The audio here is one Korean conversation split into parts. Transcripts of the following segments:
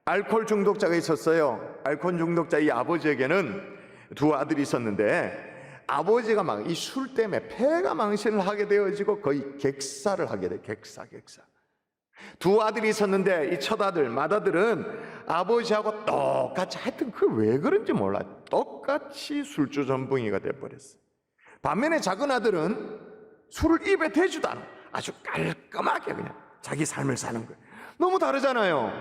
알코올 중독자가 있었어요. 알코올 중독자 이 아버지에게는 두 아들이 있었는데 아버지가 막 이 술 때문에 폐가 망신을 하게 되어지고 거의 객사를 하게 돼. 객사. 두 아들이 있었는데 이 첫 아들, 맏아들은 아버지하고 똑같이, 하여튼 그 왜 그런지 몰라, 똑같이 술주 전붕이가 돼버렸어. 반면에 작은 아들은 술을 입에 대지도 않아. 아주 깔끔하게 그냥 자기 삶을 사는 거예요. 너무 다르잖아요.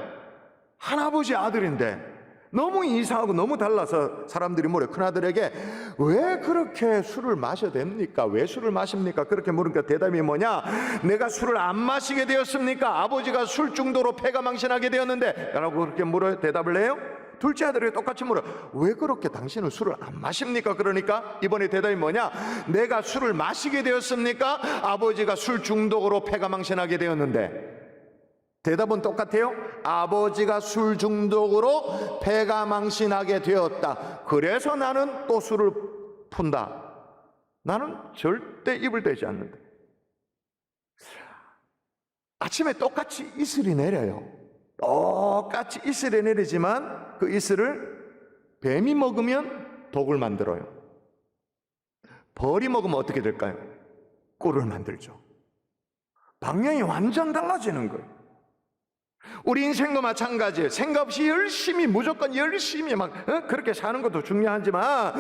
할아버지 아들인데 너무 이상하고 너무 달라서 사람들이 뭐래, 큰아들에게 왜 그렇게 술을 마셔야 됩니까? 왜 술을 마십니까? 그렇게 물으니까 대답이 뭐냐? 내가 술을 안 마시게 되었습니까? 아버지가 술 중독으로 폐가 망신하게 되었는데 라고 그렇게 물어요. 대답을 해요. 둘째 아들이 똑같이 물어, 왜 그렇게 당신은 술을 안 마십니까? 그러니까 이번에 대답이 뭐냐? 내가 술을 마시게 되었습니까? 아버지가 술 중독으로 폐가 망신하게 되었는데. 대답은 똑같아요. 아버지가 술 중독으로 폐가 망신하게 되었다. 그래서 나는 또 술을 푼다. 나는 절대 입을 대지 않는다. 아침에 똑같이 이슬이 내려요. 똑같이 이슬이 내리지만 그 이슬을 뱀이 먹으면 독을 만들어요. 벌이 먹으면 어떻게 될까요? 꿀을 만들죠. 방향이 완전 달라지는 거예요. 우리 인생도 마찬가지예요. 생각 없이 열심히, 무조건 열심히 막 그렇게 사는 것도 중요하지만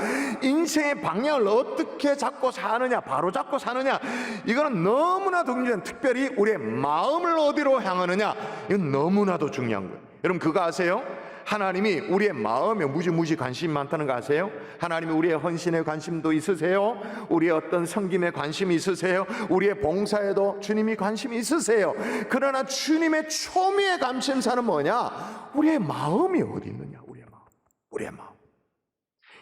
인생의 방향을 어떻게 잡고 사느냐, 바로 잡고 사느냐, 이거는 너무나도 중요한, 특별히 우리의 마음을 어디로 향하느냐, 이건 너무나도 중요한 거예요. 여러분 그거 아세요? 하나님이 우리의 마음에 무지무지 관심이 많다는 거 아세요? 하나님이 우리의 헌신에 관심도 있으세요? 우리의 어떤 섬김에 관심이 있으세요? 우리의 봉사에도 주님이 관심이 있으세요? 그러나 주님의 초미의 관심사는 뭐냐? 우리의 마음이 어디 있느냐? 우리의 마음.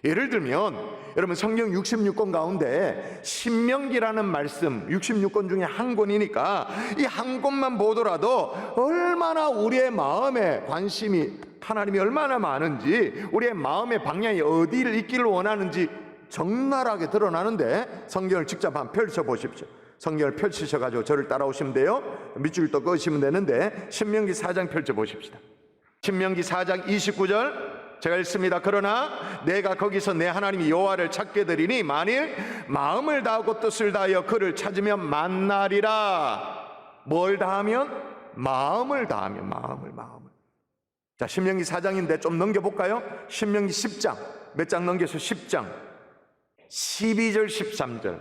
예를 들면 여러분 성경 66권 가운데 신명기라는 말씀, 66권 중에 한 권이니까 이 한 권만 보더라도 얼마나 우리의 마음에 관심이, 하나님이 얼마나 많은지, 우리의 마음의 방향이 어디를 있기를 원하는지 적나라하게 드러나는데 성경을 직접 한번 펼쳐보십시오. 성경을 펼치셔가지고 저를 따라오시면 돼요. 밑줄 또 그으시면 되는데 신명기 4장 펼쳐보십시다. 신명기 4장 29절 제가 읽습니다. 그러나 내가 거기서 내 하나님 여호와를 찾게 되리니 만일 마음을 다하고 뜻을 다하여 그를 찾으면 만나리라. 뭘 다하면? 마음을 다하면. 마음을. 자, 신명기 4장인데 좀 넘겨볼까요? 신명기 10장, 몇 장 넘겨서 10장 12절 13절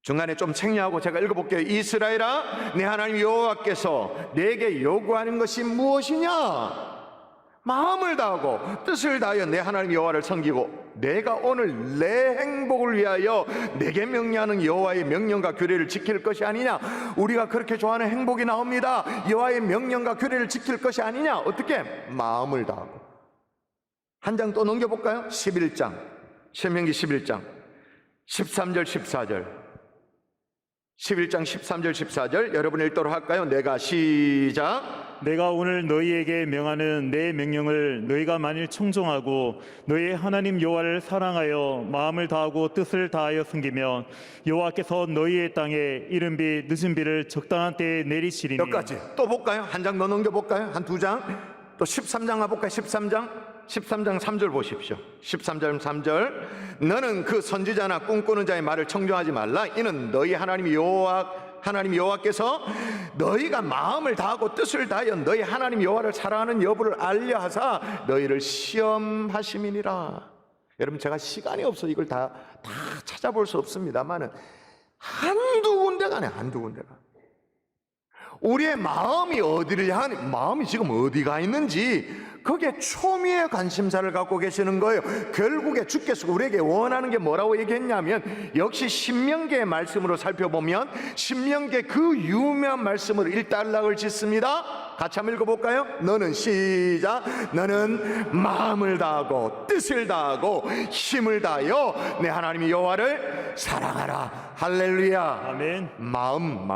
중간에 좀 책략하고 제가 읽어볼게요. 이스라엘아, 내 하나님 여호와께서 내게 요구하는 것이 무엇이냐? 마음을 다하고 뜻을 다하여 내 하나님 여호와를 섬기고 내가 오늘 내 행복을 위하여 내게 명령하는 여호와의 명령과 규례를 지킬 것이 아니냐. 우리가 그렇게 좋아하는 행복이 나옵니다. 여호와의 명령과 규례를 지킬 것이 아니냐. 어떻게? 마음을 다하고. 한 장 또 넘겨볼까요? 11장, 신명기 11장 13절 14절 11장 13절 14절 여러분 읽도록 할까요? 내가 시작. 내가 오늘 너희에게 명하는 내 명령을 너희가 만일 청종하고 너희의 하나님 여호와를 사랑하여 마음을 다하고 뜻을 다하여 섬기면 여호와께서 너희의 땅에 이른 비 늦은 비를 적당한 때에 내리시리니. 여기까지 또 볼까요? 한 장 더 넘겨볼까요? 한 두 장 또 13장 가볼까요? 13장 3절 보십시오. 13절 3절 너는 그 선지자나 꿈꾸는 자의 말을 청종하지 말라. 이는 너희 하나님 여호와께서 너희가 마음을 다하고 뜻을 다하여 너희 하나님 여호와를 사랑하는 여부를 알려 하사 너희를 시험하심이니라. 여러분 제가 시간이 없어 이걸 다 찾아볼 수 없습니다만은 한두 군데가 우리의 마음이 어디를 향한, 마음이 지금 어디가 있는지 거기에 초미의 관심사를 갖고 계시는 거예요. 결국에 주께서 우리에게 원하는 게 뭐라고 얘기했냐면, 역시 신명기의 말씀으로 살펴보면 신명기의 그 유명한 말씀으로 일단락을 짓습니다. 같이 한번 읽어볼까요? 너는 시작. 너는 마음을 다하고 뜻을 다하고 힘을 다하여 내 하나님 여호와를 사랑하라. 할렐루야. 아멘. 마음.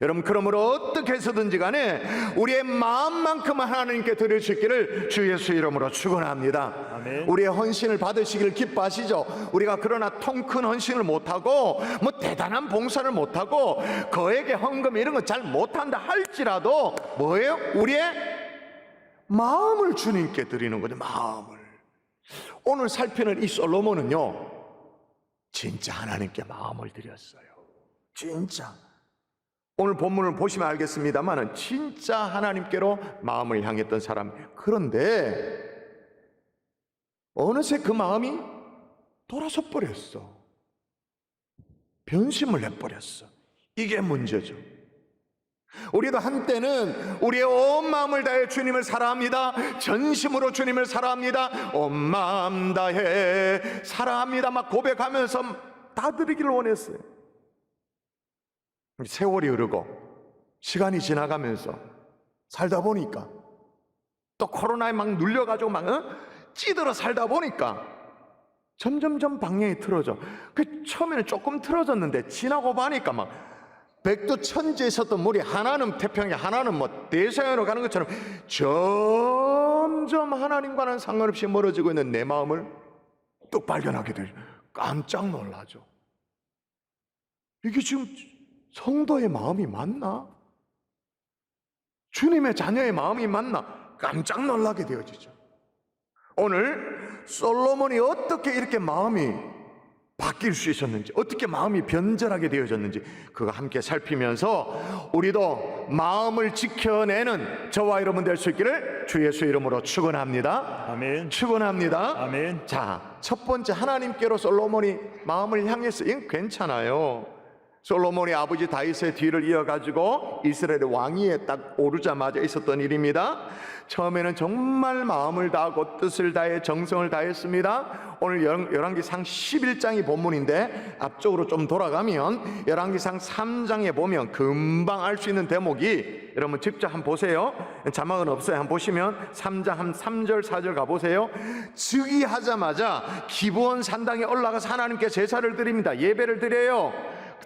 여러분, 그러므로 어떻게 해서든지 간에 우리의 마음만큼 하나님께 드릴 수 있기를 주 예수 이름으로 축원합니다. 아멘. 우리의 헌신을 받으시기를 기뻐하시죠. 우리가 그러나 통 큰 헌신을 못하고 뭐 대단한 봉사를 못하고 거액의 헌금 이런 거 잘 못한다 할지라도 뭐예요? 우리의 마음을 주님께 드리는 거죠. 마음을. 오늘 살피는 이 솔로몬은요, 진짜 하나님께 마음을 드렸어요. 진짜. 오늘 본문을 보시면 알겠습니다만 진짜 하나님께로 마음을 향했던 사람. 그런데 어느새 그 마음이 돌아서 버렸어. 변심을 해버렸어. 이게 문제죠. 우리도 한때는 우리의 온 마음을 다해 주님을 사랑합니다. 전심으로 주님을 사랑합니다. 온 마음 다해 사랑합니다 막 고백하면서 다 드리기를 원했어요. 세월이 흐르고 시간이 지나가면서 살다 보니까 또 코로나에 막 눌려가지고 막 찌들어 살다 보니까 점점점 방향이 틀어져. 그 처음에는 조금 틀어졌는데 지나고 보니까 막 백두천지에 있었던 물이 하나는 태평양, 하나는 뭐 대서양으로 가는 것처럼 점점 하나님과는 상관없이 멀어지고 있는 내 마음을 또 발견하게 돼요. 깜짝 놀라죠. 이게 지금 성도의 마음이 맞나? 주님의 자녀의 마음이 맞나? 깜짝 놀라게 되어지죠. 오늘 솔로몬이 어떻게 이렇게 마음이 바뀔 수 있었는지, 어떻게 마음이 변절하게 되어졌는지 그거 함께 살피면서 우리도 마음을 지켜내는 저와 여러분 될 수 있기를 주 예수 이름으로 축원합니다. 아멘. 축원합니다. 아멘. 자, 첫 번째 하나님께로 솔로몬이 마음을 향했어. 이건 괜찮아요. 솔로몬이 아버지 다윗의 뒤를 이어가지고 이스라엘의 왕위에 딱 오르자마자 있었던 일입니다. 처음에는 정말 마음을 다하고 뜻을 다해 정성을 다했습니다. 오늘 열왕기상 11장이 본문인데 앞쪽으로 좀 돌아가면 열왕기상 3장에 보면 금방 알 수 있는 대목이, 여러분 직접 한번 보세요. 자막은 없어요. 한번 보시면 3장 한 3절 4절 가보세요. 즉위하자마자 기브온 산당에 올라가서 하나님께 제사를 드립니다. 예배를 드려요.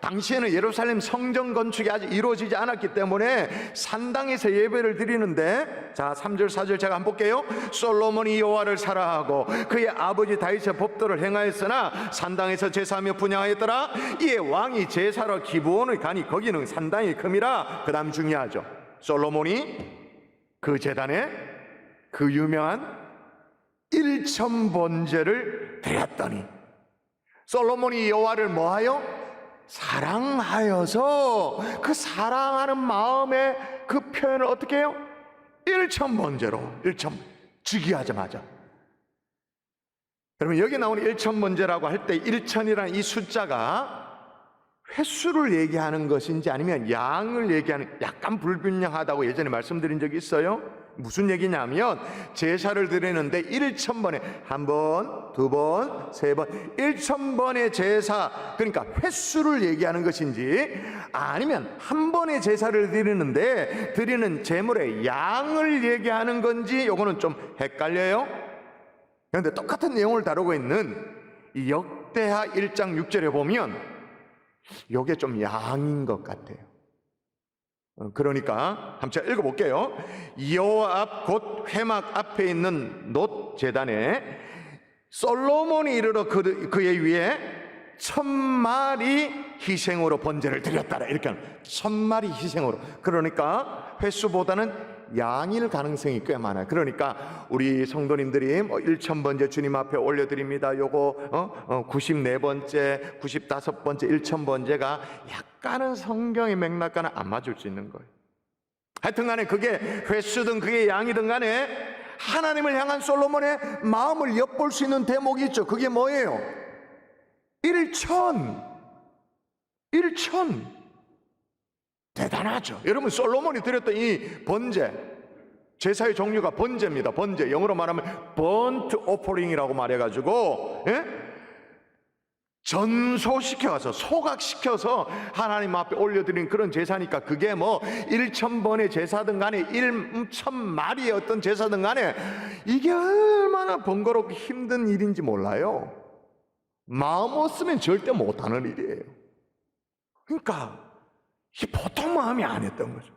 당시에는 예루살렘 성전 건축이 아직 이루어지지 않았기 때문에 산당에서 예배를 드리는데, 자 3절 4절 제가 한번 볼게요. 솔로몬이 여호와를 사랑하고 그의 아버지 다윗의 법도를 행하였으나 산당에서 제사하며 분향하였더라. 이에 왕이 제사로 기브온을 가니 거기는 산당이 큼이라. 그 다음 중요하죠. 솔로몬이 그 제단에 그 유명한 일천번제를 드렸더니, 솔로몬이 여호와를 뭐하여? 사랑하여서 그 사랑하는 마음의 그 표현을 어떻게 해요? 일천번제로, 즉위하자마자. 여러분 여기 나오는 일천번제라고 할 때 일천이라는 이 숫자가 횟수를 얘기하는 것인지 아니면 양을 얘기하는, 약간 불분명하다고 예전에 말씀드린 적이 있어요. 무슨 얘기냐면 제사를 드리는데 1000번에 한 번, 두 번, 세 번, 1000번의 제사, 그러니까 횟수를 얘기하는 것인지 아니면 한 번의 제사를 드리는데 드리는 제물의 양을 얘기하는 건지 요거는 좀 헷갈려요. 그런데 똑같은 내용을 다루고 있는 이 역대하 1장 6절에 보면 요게 좀 양인 것 같아요. 그러니까 한번 제가 읽어볼게요. 여호와 앞 곧 회막 앞에 있는 놋 제단에 솔로몬이 이르러 그의 위에 1000마리 희생으로 번제를 드렸다라. 이렇게 하는 1000마리 희생으로. 그러니까 횟수보다는 양일 가능성이 꽤 많아요. 그러니까 우리 성도님들이 1000번제 주님 앞에 올려드립니다. 요거 94번째, 95번째, 1000번제가 약간은 성경의 맥락과는 안 맞을 수 있는 거예요. 하여튼 간에 그게 횟수든 그게 양이든 간에 하나님을 향한 솔로몬의 마음을 엿볼 수 있는 대목이 있죠. 그게 뭐예요? 1000. 대단하죠. 여러분 솔로몬이 드렸던 이 번제, 제사의 종류가 번제입니다. 번제, 영어로 말하면 burnt offering이라고 말해가지고 전소시켜서 소각시켜서 하나님 앞에 올려드린 그런 제사니까 그게 뭐 1000번의 제사든 간에 1000마리의 어떤 제사든 간에 이게 얼마나 번거롭고 힘든 일인지 몰라요. 마음 없으면 절대 못하는 일이에요. 그러니까 이 보통 마음이 아니었던 거죠.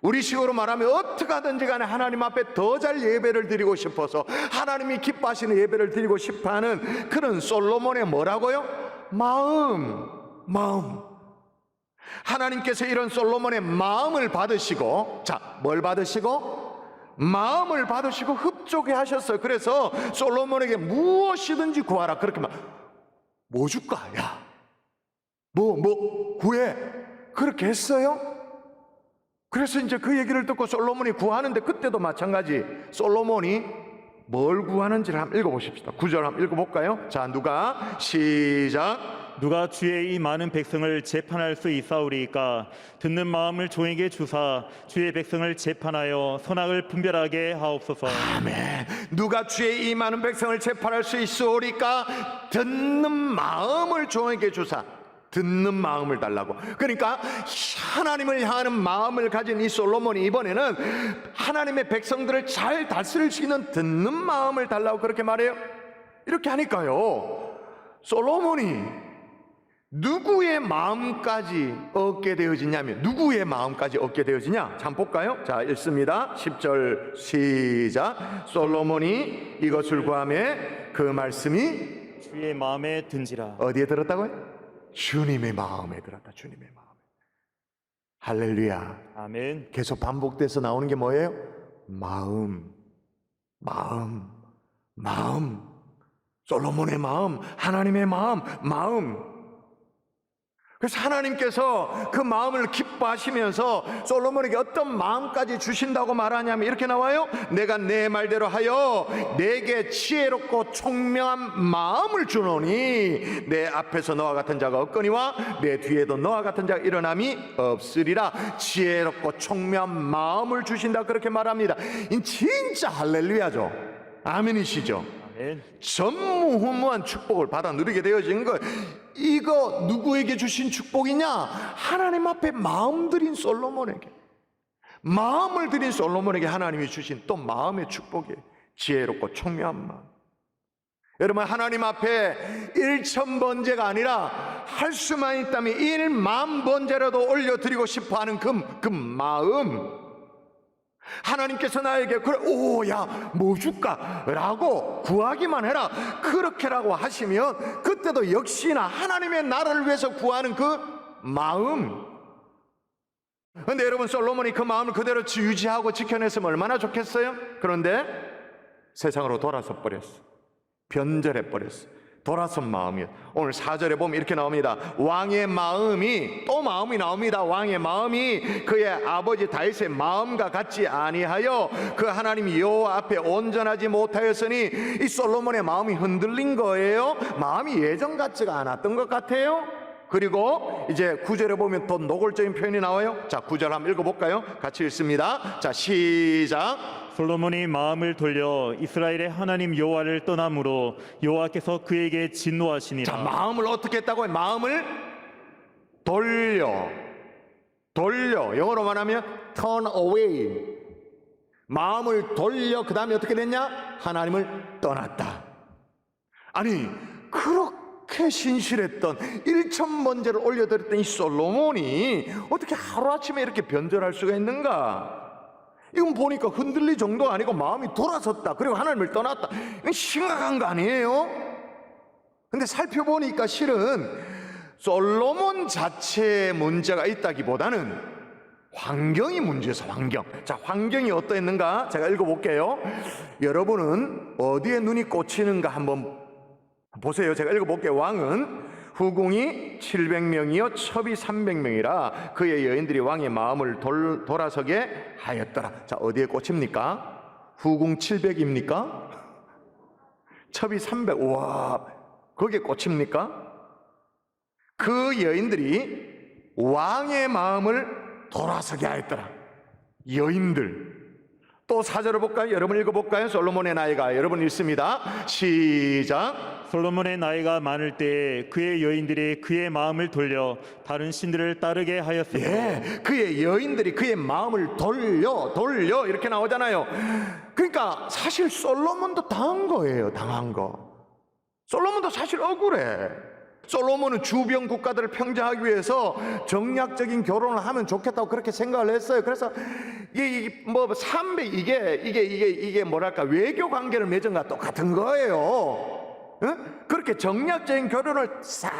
우리식으로 말하면 어떻게 하든지 간에 하나님 앞에 더 잘 예배를 드리고 싶어서 하나님이 기뻐하시는 예배를 드리고 싶어하는 그런 솔로몬의 뭐라고요? 마음. 하나님께서 이런 솔로몬의 마음을 받으시고, 자, 뭘 받으시고? 마음을 받으시고 흡족해 하셨어요. 그래서 솔로몬에게 무엇이든지 구하라. 그렇게 뭐 줄까? 야, 뭐 구해. 그렇게 했어요. 그래서 이제 그 얘기를 듣고 솔로몬이 구하는데, 그때도 마찬가지 솔로몬이 뭘 구하는지를 한번 읽어보십시다. 9절 한번 읽어볼까요? 자, 누가 시작. 누가 주의 이 많은 백성을 재판할 수 있사오리이까? 듣는 마음을 종에게 주사 주의 백성을 재판하여 선악을 분별하게 하옵소서. 아멘. 누가 주의 이 많은 백성을 재판할 수 있으오리까? 듣는 마음을 종에게 주사. 듣는 마음을 달라고. 그러니까 하나님을 향하는 마음을 가진 이 솔로몬이 이번에는 하나님의 백성들을 잘 다스릴 수 있는 듣는 마음을 달라고 그렇게 말해요. 이렇게 하니까요, 솔로몬이 누구의 마음까지 얻게 되어지냐면, 누구의 마음까지 얻게 되어지냐? 자, 한번 볼까요? 자, 읽습니다. 10절 시작. 솔로몬이 이것을 구하매 그 말씀이 주의 마음에 든지라. 어디에 들었다고요? 주님의 마음에 들었다. 주님의 마음에. 할렐루야. 아멘. 계속 반복돼서 나오는 게 뭐예요? 마음. 솔로몬의 마음, 하나님의 마음. 그래서 하나님께서 그 마음을 기뻐하시면서 솔로몬에게 어떤 마음까지 주신다고 말하냐면 이렇게 나와요. 내가 내 말대로 하여 내게 지혜롭고 총명한 마음을 주노니 내 앞에서 너와 같은 자가 없거니와 내 뒤에도 너와 같은 자가 일어남이 없으리라. 지혜롭고 총명한 마음을 주신다, 그렇게 말합니다. 이 진짜 할렐루야죠. 아멘이시죠. 전무후무한 축복을 받아 누리게 되어진 거. 이거 누구에게 주신 축복이냐? 하나님 앞에 마음 들인 솔로몬에게, 마음을 들인 솔로몬에게 하나님이 주신 또 마음의 축복이에요. 지혜롭고 총명한 마음. 여러분, 하나님 앞에 1,000번제가 아니라 할 수만 있다면 1,000,000번제라도 올려드리고 싶어하는 그 마음. 하나님께서 나에게 그래, 오야 뭐 줄까? 라고 구하기만 해라, 그렇게라고 하시면 그때도 역시나 하나님의 나라를 위해서 구하는 그 마음. 그런데 여러분, 솔로몬이 그 마음을 그대로 유지하고 지켜냈으면 얼마나 좋겠어요? 그런데 세상으로 돌아서 버렸어. 변절해 버렸어. 돌아선 마음이요. 오늘 4절에 보면 이렇게 나옵니다. 왕의 마음이, 또 마음이 나옵니다. 왕의 마음이 그의 아버지 다윗의 마음과 같지 아니하여 그 하나님 여호와 앞에 온전하지 못하였으니, 이 솔로몬의 마음이 흔들린 거예요. 마음이 예전 같지가 않았던 것 같아요. 그리고 이제 9절에 보면 더 노골적인 표현이 나와요. 자, 9절 한번 읽어볼까요? 같이 읽습니다. 자, 시작. 솔로몬이 마음을 돌려 이스라엘의 하나님 여호와를 떠남으로 여호와께서 그에게 진노하시니라. 자, 마음을 어떻게 했다고요? 마음을 돌려. 영어로 말하면 turn away. 마음을 돌려, 그 다음에 어떻게 됐냐? 하나님을 떠났다. 아니, 그렇게 신실했던 1,000번제를 올려드렸던 이 솔로몬이 어떻게 하루아침에 이렇게 변절할 수가 있는가? 이건 보니까 흔들릴 정도가 아니고 마음이 돌아섰다, 그리고 하나님을 떠났다. 이건 심각한 거 아니에요? 근데 살펴보니까 실은 솔로몬 자체의 문제가 있다기보다는 환경이 문제에서 환경. 자, 환경이 어떠했는가? 제가 읽어볼게요. 여러분은 어디에 눈이 꽂히는가 한번 보세요. 제가 읽어볼게요. 왕은 후궁이 700명이요 첩이 300명이라 그의 여인들이 왕의 마음을 돌아서게 하였더라. 자, 어디에 꽂힙니까? 후궁 700입니까? 첩이 300. 우와, 거기에 꽂힙니까? 그 여인들이 왕의 마음을 돌아서게 하였더라. 여인들. 또 4절을 볼까요? 여러분 읽어볼까요? 솔로몬의 나이가, 여러분 읽습니다. 시작. 솔로몬의 나이가 많을 때에 그의 여인들이 그의 마음을 돌려 다른 신들을 따르게 하였으며. 예, 그의 여인들이 그의 마음을 돌려 이렇게 나오잖아요. 그러니까 사실 솔로몬도 당한 거예요. 당한 거. 솔로몬도 사실 억울해. 솔로몬은 주변 국가들을 평정하기 위해서 정략적인 결혼을 하면 좋겠다고 그렇게 생각을 했어요. 그래서 이게 뭐랄까 외교 관계를 맺은 것과 똑같은 거예요. 그렇게 정략적인 결혼을 싹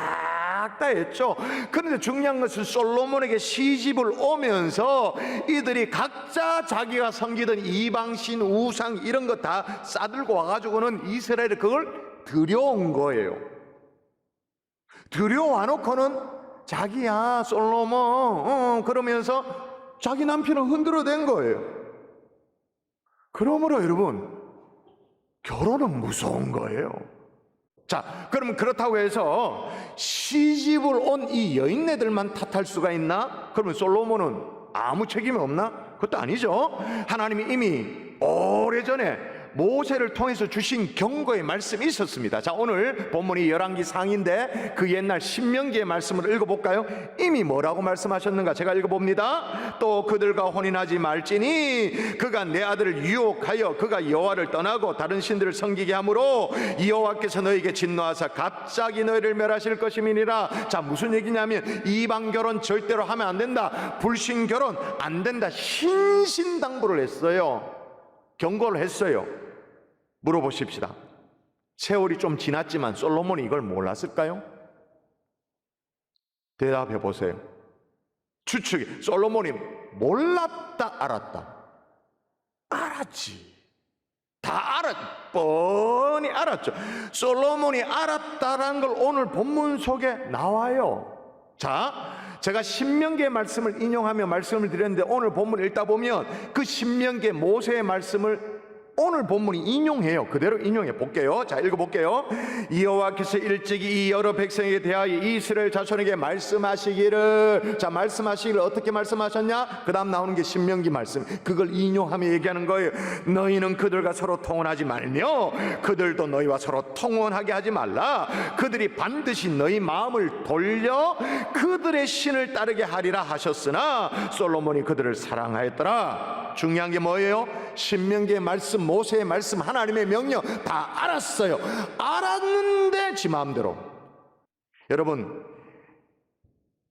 다 했죠. 그런데 중요한 것은 솔로몬에게 시집을 오면서 이들이 각자 자기가 섬기던 이방신, 우상 이런 거 다 싸들고 와가지고는 이스라엘에 그걸 들여온 거예요. 들여와 놓고는 자기야 솔로몬 그러면서 자기 남편을 흔들어댄 거예요. 그러므로 여러분, 결혼은 무서운 거예요. 자, 그러면 그렇다고 해서 시집을 온 이 여인네들만 탓할 수가 있나? 그러면 솔로몬은 아무 책임이 없나? 그것도 아니죠. 하나님이 이미 오래전에 모세를 통해서 주신 경고의 말씀이 있었습니다. 자, 오늘 본문이 열왕기 상인데 그 옛날 신명기의 말씀을 읽어볼까요? 이미 뭐라고 말씀하셨는가 제가 읽어봅니다. 또 그들과 혼인하지 말지니 그가 내 아들을 유혹하여 그가 여호와를 떠나고 다른 신들을 섬기게 하므로 여호와께서 너에게 진노하사 갑자기 너희를 멸하실 것임이니라. 자, 무슨 얘기냐면 이방 결혼 절대로 하면 안 된다, 불신 결혼 안 된다, 신신당부를 했어요. 경고를 했어요. 물어보십시다. 세월이 좀 지났지만 솔로몬이 이걸 몰랐을까요? 대답해 보세요. 추측이 솔로몬이 몰랐다, 알았다? 알았지. 다 뻔히 알았죠. 솔로몬이 알았다라는 걸 오늘 본문 속에 나와요. 자, 제가 신명기의 말씀을 인용하며 말씀을 드렸는데 오늘 본문을 읽다 보면 그 신명기의 모세의 말씀을 오늘 본문이 인용해요. 그대로 인용해 볼게요. 자, 읽어볼게요. 여호와께서 일찍이 이 여러 백성에게 대하여 이스라엘 자손에게 말씀하시기를, 자, 말씀하시기를 어떻게 말씀하셨냐? 그 다음 나오는 게 신명기 말씀. 그걸 인용하며 얘기하는 거예요. 너희는 그들과 서로 통혼하지 말며 그들도 너희와 서로 통혼하게 하지 말라. 그들이 반드시 너희 마음을 돌려 그들의 신을 따르게 하리라 하셨으나 솔로몬이 그들을 사랑하였더라. 중요한 게 뭐예요? 신명기의 말씀, 모세의 말씀, 하나님의 명령 다 알았어요. 알았는데 지 마음대로. 여러분,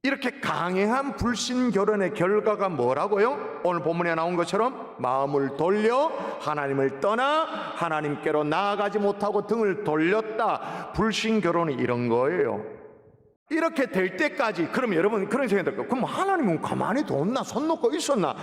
이렇게 강행한 불신 결혼의 결과가 뭐라고요? 오늘 본문에 나온 것처럼 마음을 돌려 하나님을 떠나 하나님께로 나아가지 못하고 등을 돌렸다. 불신 결혼이 이런 거예요. 이렇게 될 때까지, 그럼 여러분 그런 생각이 들까요? 그럼 하나님은 가만히 뒀나? 손 놓고 있었나?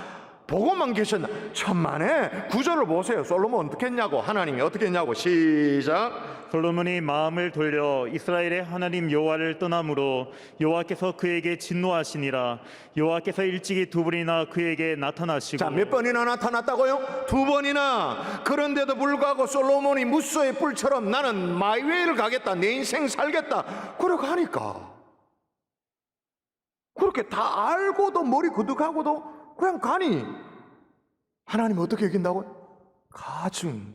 보고만 계셨나? 천만에. 구절을 보세요. 솔로몬 어떻게 했냐고, 하나님이 어떻게 했냐고. 시작. 솔로몬이 마음을 돌려 이스라엘의 하나님 여호와를 떠남으로 여호와께서 그에게 진노하시니라. 여호와께서 일찍이 두 번이나 그에게 나타나시고. 자, 몇 번이나 나타났다고요? 두 번이나. 그런데도 불구하고 솔로몬이 무소의 뿔처럼 나는 마이웨이를 가겠다, 내 인생 살겠다, 그러고 하니까, 그렇게 다 알고도 머리 그득하고도 그냥 가니 하나님 어떻게 이긴다고요? 가증.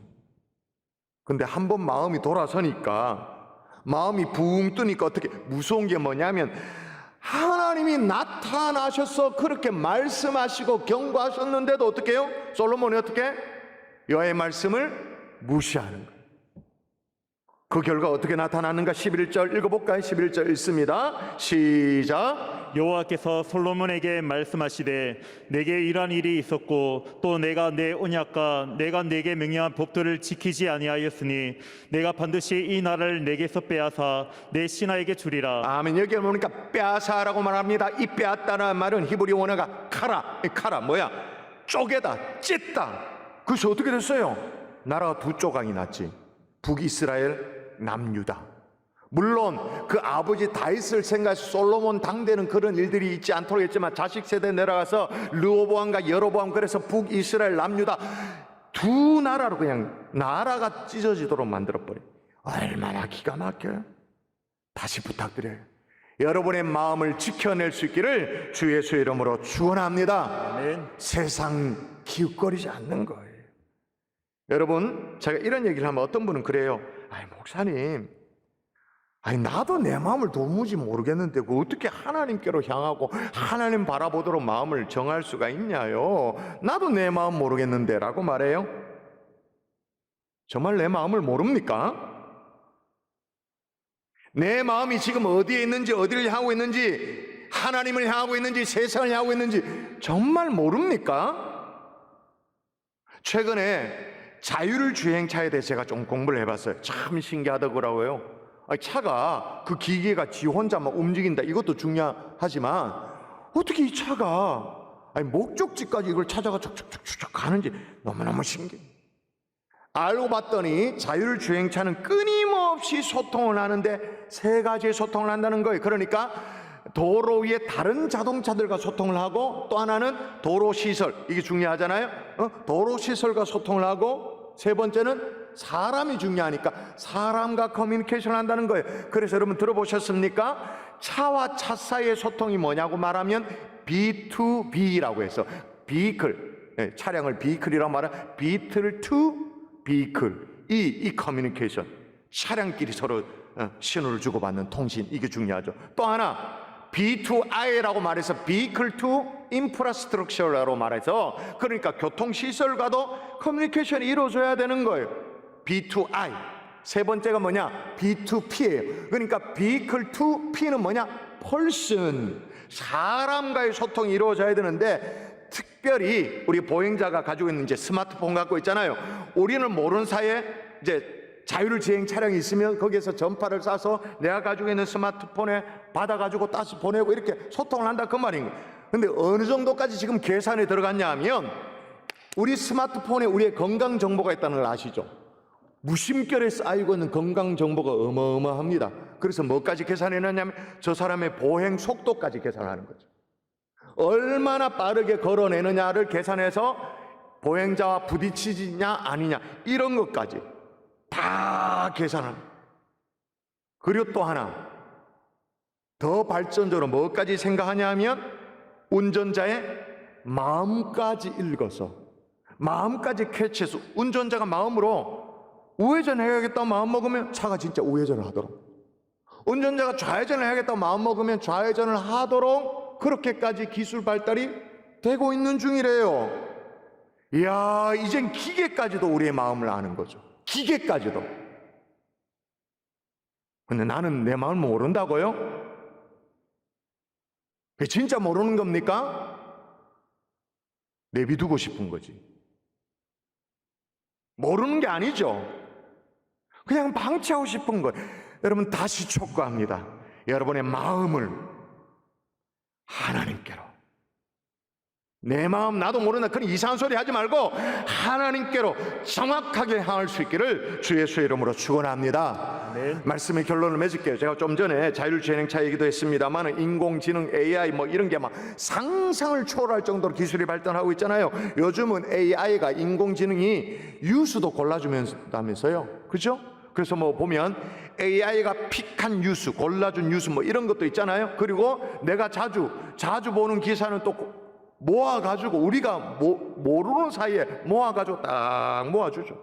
근데 한 번 마음이 돌아서니까, 마음이 붕 뜨니까 어떻게, 무서운 게 뭐냐면 하나님이 나타나셔서 그렇게 말씀하시고 경고하셨는데도 어떻게 해요? 솔로몬이 어떻게? 여호와의 말씀을 무시하는 거예요. 그 결과 어떻게 나타나는가? 11절 읽어볼까요? 11절 읽습니다. 시작. 여호와께서 솔로몬에게 말씀하시되 내게 이러한 일이 있었고 또 내가 내 언약과 내가 내게 명령한 법도를 지키지 아니하였으니 내가 반드시 이 나라를 내게서 빼앗아 내 신하에게 주리라. 아멘. 여기 보니까 빼앗아라고 말합니다. 이 빼앗다는 말은 히브리 원어가 카라. 이 카라 뭐야? 쪼개다, 찢다. 그래서 어떻게 됐어요? 나라가 두 조각이 났지. 북이스라엘, 남유다. 물론 그 아버지 다윗을 생각해서 솔로몬 당대는 그런 일들이 있지 않도록 했지만 자식 세대 내려가서 르호보암과 여로보암, 그래서 북이스라엘, 남유다 두 나라로 그냥 나라가 찢어지도록 만들어버려. 얼마나 기가 막혀요. 다시 부탁드려요. 여러분의 마음을 지켜낼 수 있기를 주 예수의 이름으로 축원합니다. 아멘. 세상 기웃거리지 않는 거예요. 여러분, 제가 이런 얘기를 하면 어떤 분은 그래요. 아니 목사님, 아니 나도 내 마음을 도무지 모르겠는데 그 어떻게 하나님께로 향하고 하나님 바라보도록 마음을 정할 수가 있냐요. 나도 내 마음 모르겠는데 라고 말해요. 정말 내 마음을 모릅니까? 내 마음이 지금 어디에 있는지, 어디를 향하고 있는지, 하나님을 향하고 있는지, 세상을 향하고 있는지 정말 모릅니까? 최근에 자율주행차에 대해서 제가 좀 공부를 해봤어요. 참 신기하더라고요. 차가, 그 기계가 지 혼자만 움직인다, 이것도 중요하지만 어떻게 이 차가 목적지까지 이걸 찾아가 촉촉촉촉 가는지 너무너무 신기해요. 알고 봤더니 자율주행차는 끊임없이 소통을 하는데 세 가지의 소통을 한다는 거예요. 그러니까 도로 위에 다른 자동차들과 소통을 하고, 또 하나는 도로시설, 이게 중요하잖아요. 도로시설과 소통을 하고, 세 번째는 사람이 중요하니까 사람과 커뮤니케이션을 한다는 거예요. 그래서 여러분 들어보셨습니까? 차와 차 사이의 소통이 뭐냐고 말하면 B2B라고 해서, 비클, 차량을 비클이라고 말하면 비틀 to 비클, 이 커뮤니케이션, 차량끼리 서로 신호를 주고받는 통신, 이게 중요하죠. 또 하나 B2I라고 말해서 Vehicle to Infrastructure라고 말해서, 그러니까 교통시설과도 커뮤니케이션이 이루어져야 되는 거예요. B2I. 세 번째가 뭐냐? B2P예요. 그러니까 Vehicle to P는 뭐냐? Person, 사람과의 소통이 이루어져야 되는데, 특별히 우리 보행자가 가지고 있는 이제 스마트폰 갖고 있잖아요. 우리는 모르는 사이에 이제 자율주행 차량이 있으면 거기에서 전파를 쏴서 내가 가지고 있는 스마트폰에 받아가지고 다시 보내고 이렇게 소통을 한다, 그 말인 거예요. 근데 어느 정도까지 지금 계산에 들어갔냐 하면, 우리 스마트폰에 우리의 건강 정보가 있다는 걸 아시죠? 무심결에 쌓이고 있는 건강 정보가 어마어마합니다. 그래서 뭐까지 계산해놨냐면 저 사람의 보행 속도까지 계산하는 거죠. 얼마나 빠르게 걸어내느냐를 계산해서 보행자와 부딪히냐 아니냐, 이런 것까지 다 계산하는. 그리고 또 하나 더 발전적으로 뭐까지 생각하냐 하면, 운전자의 마음까지 읽어서, 마음까지 캐치해서, 운전자가 마음으로 우회전 해야겠다고 마음 먹으면 차가 진짜 우회전을 하도록, 운전자가 좌회전을 해야겠다고 마음 먹으면 좌회전을 하도록, 그렇게까지 기술 발달이 되고 있는 중이래요. 이야, 이젠 기계까지도 우리의 마음을 아는 거죠. 기계까지도. 근데 나는 내 마음을 모른다고요? 진짜 모르는 겁니까? 내비두고 싶은 거지. 모르는 게 아니죠. 그냥 방치하고 싶은 거예요. 여러분, 다시 촉구합니다. 여러분의 마음을 하나님께로, 내 마음 나도 모른다 그런 이상한 소리 하지 말고 하나님께로 정확하게 향할 수 있기를 주 예수의 이름으로 축원합니다. 네. 말씀의 결론을 맺을게요. 제가 좀 전에 자율주행차 얘기도 했습니다만, 인공지능, AI 뭐 이런 게 막 상상을 초월할 정도로 기술이 발전하고 있잖아요. 요즘은 AI가, 인공지능이 뉴스도 골라주면서다면서요, 그죠? 그래서 뭐 보면 AI가 픽한 뉴스, 골라준 뉴스 뭐 이런 것도 있잖아요. 그리고 내가 자주 보는 기사는 또 모아가지고, 우리가 모르는 사이에 모아가지고 딱 모아주죠.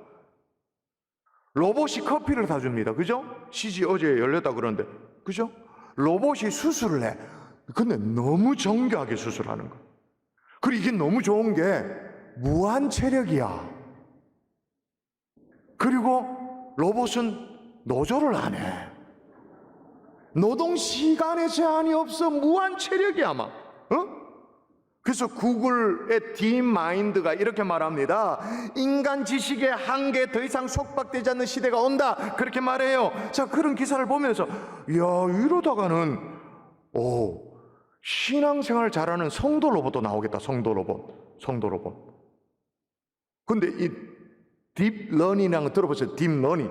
로봇이 커피를 사줍니다. 그죠? CG 어제 열렸다 그러는데, 그죠? 로봇이 수술을 해. 근데 너무 정교하게 수술하는 거야. 그리고 이게 너무 좋은 게 무한 체력이야. 그리고 로봇은 노조를 안 해. 노동 시간에 제한이 없어. 무한 체력이야 막. 그래서 구글의 딥마인드가 이렇게 말합니다. 인간 지식의 한계에 더 이상 속박되지 않는 시대가 온다, 그렇게 말해요. 자, 그런 기사를 보면서 이야, 이러다가는 신앙생활 잘하는 성도 로봇도 나오겠다. 성도 로봇. 근데 이 딥러닝이라는 거 들어보세요. 딥러닝.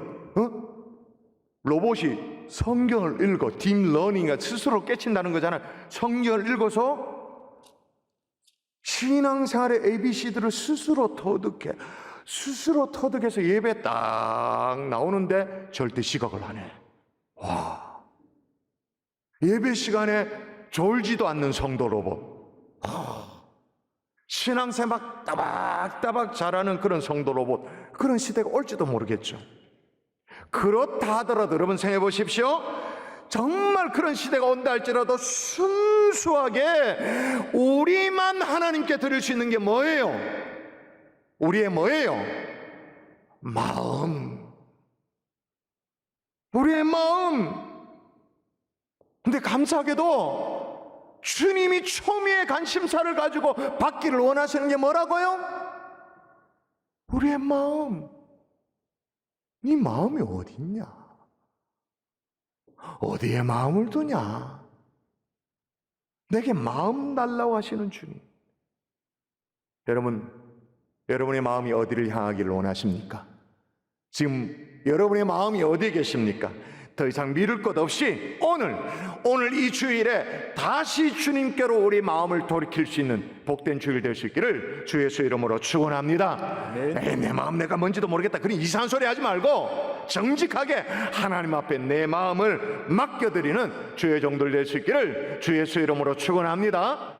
로봇이 성경을 읽어. 딥러닝이 스스로 깨친다는 거잖아요. 성경을 읽어서 신앙생활의 ABC들을 스스로 터득해서 예배 딱 나오는데 절대 시각을 안 해. 와, 예배 시간에 졸지도 않는 성도 로봇. 신앙생활 따박따박 잘하는 그런 성도 로봇. 그런 시대가 올지도 모르겠죠. 그렇다 하더라도 여러분 생각해 보십시오. 정말 그런 시대가 온다 할지라도 순수하게 우리만 하나님께 드릴 수 있는 게 뭐예요? 우리의 뭐예요? 마음. 우리의 마음. 근데 감사하게도 주님이 초미의 관심사를 가지고 받기를 원하시는 게 뭐라고요? 우리의 마음. 네 마음이 어디 있냐? 어디에 마음을 두냐? 내게 마음 달라고 하시는 주님. 여러분, 여러분의 마음이 어디를 향하기를 원하십니까? 지금 여러분의 마음이 어디에 계십니까? 더 이상 미룰 것 없이 오늘 이 주일에 다시 주님께로 우리 마음을 돌이킬 수 있는 복된 주일 될 수 있기를 주 예수 이름으로 축원합니다. 에이, 내 마음 내가 뭔지도 모르겠다. 그런 이상한 소리 하지 말고 정직하게 하나님 앞에 내 마음을 맡겨드리는 주의 종들 될 수 있기를 주 예수 이름으로 축원합니다.